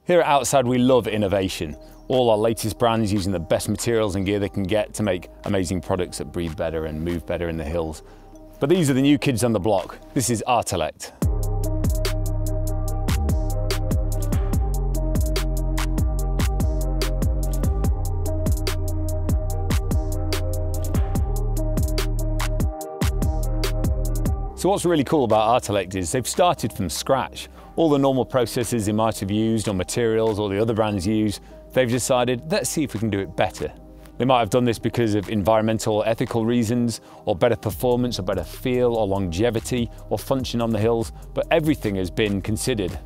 Here at Outside, we love innovation. All our latest brands using the best materials and gear they can get to make amazing products that breathe better and move better in the hills. But these are the new kids on the block. This is Artilect. So what's really cool about Artilect is they've started from scratch. All the normal processes they might have used or materials or the other brands use, they've decided, let's see if we can do it better. They might have done this because of environmental or ethical reasons, or better performance or better feel or longevity or function on the hills, but everything has been considered.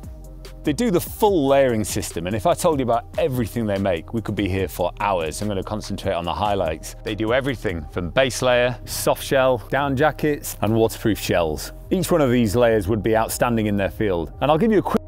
They do the full layering system, and if I told you about everything they make, we could be here for hours. I'm going to concentrate on the highlights. They do everything from base layer, soft shell, down jackets, and waterproof shells. Each one of these layers would be outstanding in their field, and I'll give you a quick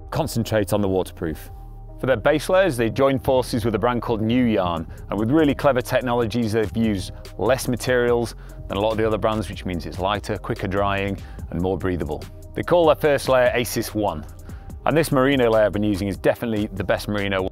concentrate on the waterproof. For their base layers, they join forces with a brand called New Yarn, and with really clever technologies, they've used less materials than a lot of the other brands, which means it's lighter, quicker drying, and more breathable. They call their first layer Asis 1, and this merino layer I've been using is definitely the best merino.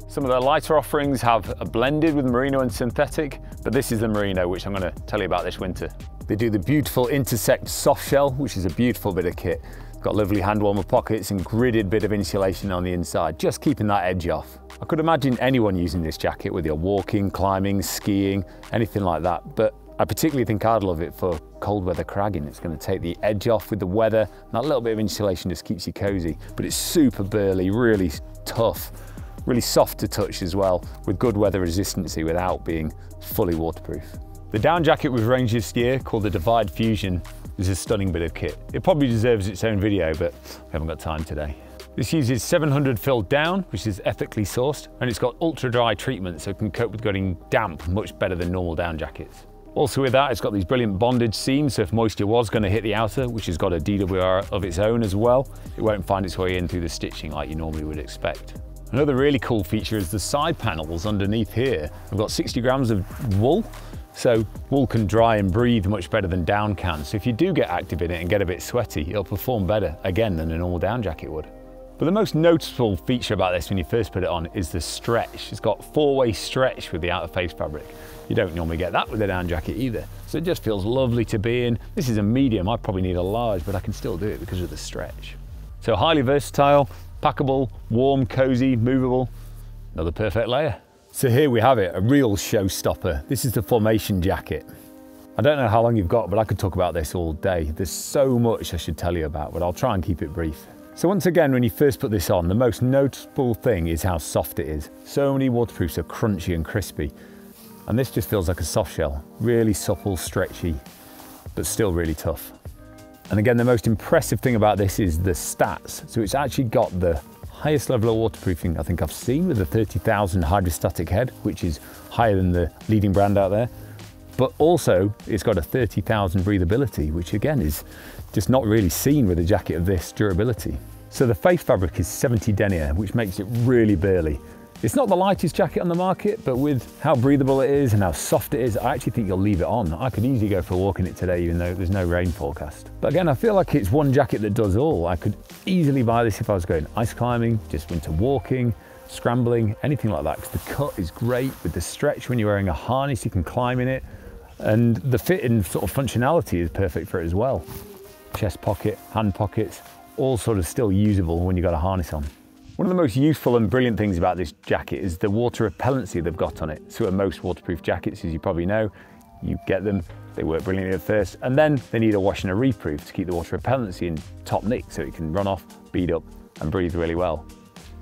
Some of their lighter offerings have a blended with merino and synthetic, but this is the merino, which I'm going to tell you about this winter. They do the beautiful Intersect soft shell, which is a beautiful bit of kit. It's got lovely hand warmer pockets and gridded bit of insulation on the inside, just keeping that edge off. I could imagine anyone using this jacket, whether you're walking, climbing, skiing, anything like that, but I particularly think I'd love it for cold weather cragging. It's going to take the edge off with the weather, and that little bit of insulation just keeps you cozy, but it's super burly, really tough, really soft to touch as well, with good weather resistancy without being fully waterproof. The down jacket we've ranged this year, called the Divide Fusion, is a stunning bit of kit. It probably deserves its own video, but we haven't got time today. This uses 700 filled down, which is ethically sourced, and it's got ultra dry treatment, so it can cope with getting damp much better than normal down jackets. Also with that, it's got these brilliant bondage seams, so if moisture was going to hit the outer, which has got a DWR of its own as well, it won't find its way in through the stitching like you normally would expect. Another really cool feature is the side panels underneath here. I've got 60 grams of wool, so wool can dry and breathe much better than down can. So if you do get active in it and get a bit sweaty, it'll perform better, again, than a normal down jacket would. But the most noticeable feature about this when you first put it on is the stretch. It's got four-way stretch with the outer face fabric. You don't normally get that with a down jacket either. So it just feels lovely to be in. This is a medium, I probably need a large, but I can still do it because of the stretch. So highly versatile, packable, warm, cozy, movable, another perfect layer. So here we have it, a real showstopper. This is the Formation jacket. I don't know how long you've got, but I could talk about this all day. There's so much I should tell you about, but I'll try and keep it brief. So once again, when you first put this on, the most noticeable thing is how soft it is. So many waterproofs are crunchy and crispy, and this just feels like a soft shell. Really supple, stretchy, but still really tough. And again, the most impressive thing about this is the stats. So it's actually got the highest level of waterproofing I think I've seen, with a 30,000 hydrostatic head, which is higher than the leading brand out there. But also it's got a 30,000 breathability, which again is just not really seen with a jacket of this durability. So the face fabric is 70 denier, which makes it really burly. It's not the lightest jacket on the market, but with how breathable it is and how soft it is, I actually think you'll leave it on. I could easily go for a walk in it today, even though there's no rain forecast. But again, I feel like it's one jacket that does all. I could easily buy this if I was going ice climbing, just winter walking, scrambling, anything like that, because the cut is great with the stretch. When you're wearing a harness, you can climb in it, and the fit and sort of functionality is perfect for it as well. Chest pocket, hand pockets, all sort of still usable when you've got a harness on. One of the most useful and brilliant things about this jacket is the water repellency they've got on it. So at most waterproof jackets, as you probably know, you get them, they work brilliantly at first, and then they need a wash and a reproof to keep the water repellency in top nick so it can run off, bead up, and breathe really well.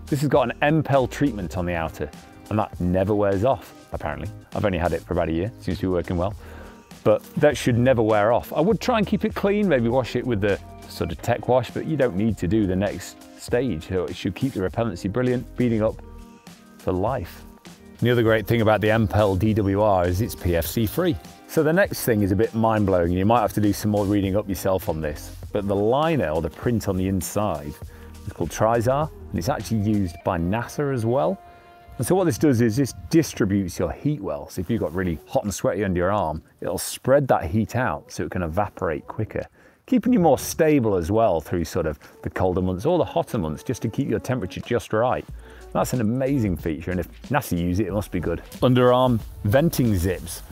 This has got an MPEL treatment on the outer, and that never wears off, apparently. I've only had it for about a year, seems to be working well, but that should never wear off. I would try and keep it clean, maybe wash it with the sort of tech wash, but you don't need to do the next stage. So it should keep the repellency brilliant, beading up for life. And the other great thing about the MPEL DWR is it's PFC free. So the next thing is a bit mind-blowing. You might have to do some more reading up yourself on this, but the liner or the print on the inside is called Trizar, and it's actually used by NASA as well. And so what this does is this distributes your heat well. So if you've got really hot and sweaty under your arm, it'll spread that heat out so it can evaporate quicker, keeping you more stable as well through sort of the colder months or the hotter months, just to keep your temperature just right. That's an amazing feature, and if NASA use it, it must be good. Underarm venting zips.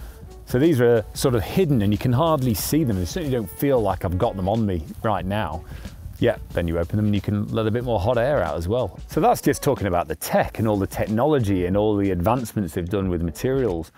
So these are sort of hidden and you can hardly see them. They certainly don't feel like I've got them on me right now. Yeah, then you open them and you can let a bit more hot air out as well. So that's just talking about the tech and all the technology and all the advancements they've done with materials.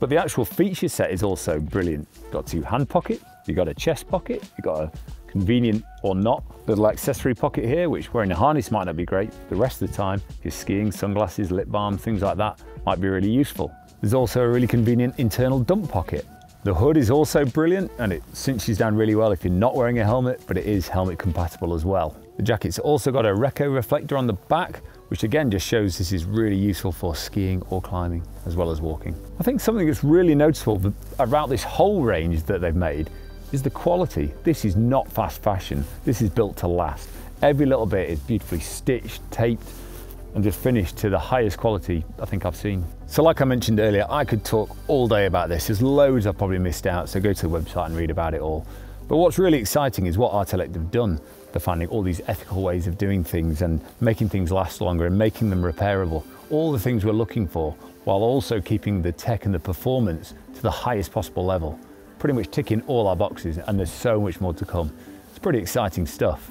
But the actual feature set is also brilliant. You've got 2 hand pockets, you've got a chest pocket, you've got a convenient or not little accessory pocket here, which wearing a harness might not be great. The rest of the time, if you're skiing, sunglasses, lip balm, things like that might be really useful. There's also a really convenient internal dump pocket. The hood is also brilliant and it cinches down really well if you're not wearing a helmet, but it is helmet compatible as well. The jacket's also got a Reco reflector on the back, which again just shows this is really useful for skiing or climbing as well as walking. I think something that's really noticeable about this whole range that they've made is the quality. This is not fast fashion. This is built to last. Every little bit is beautifully stitched, taped, and just finished to the highest quality I think I've seen. So like I mentioned earlier, I could talk all day about this. There's loads I've probably missed out, so go to the website and read about it all. But what's really exciting is what Artilect have done. They're finding all these ethical ways of doing things and making things last longer and making them repairable. All the things we're looking for, while also keeping the tech and the performance to the highest possible level. Pretty much ticking all our boxes, and there's so much more to come. It's pretty exciting stuff.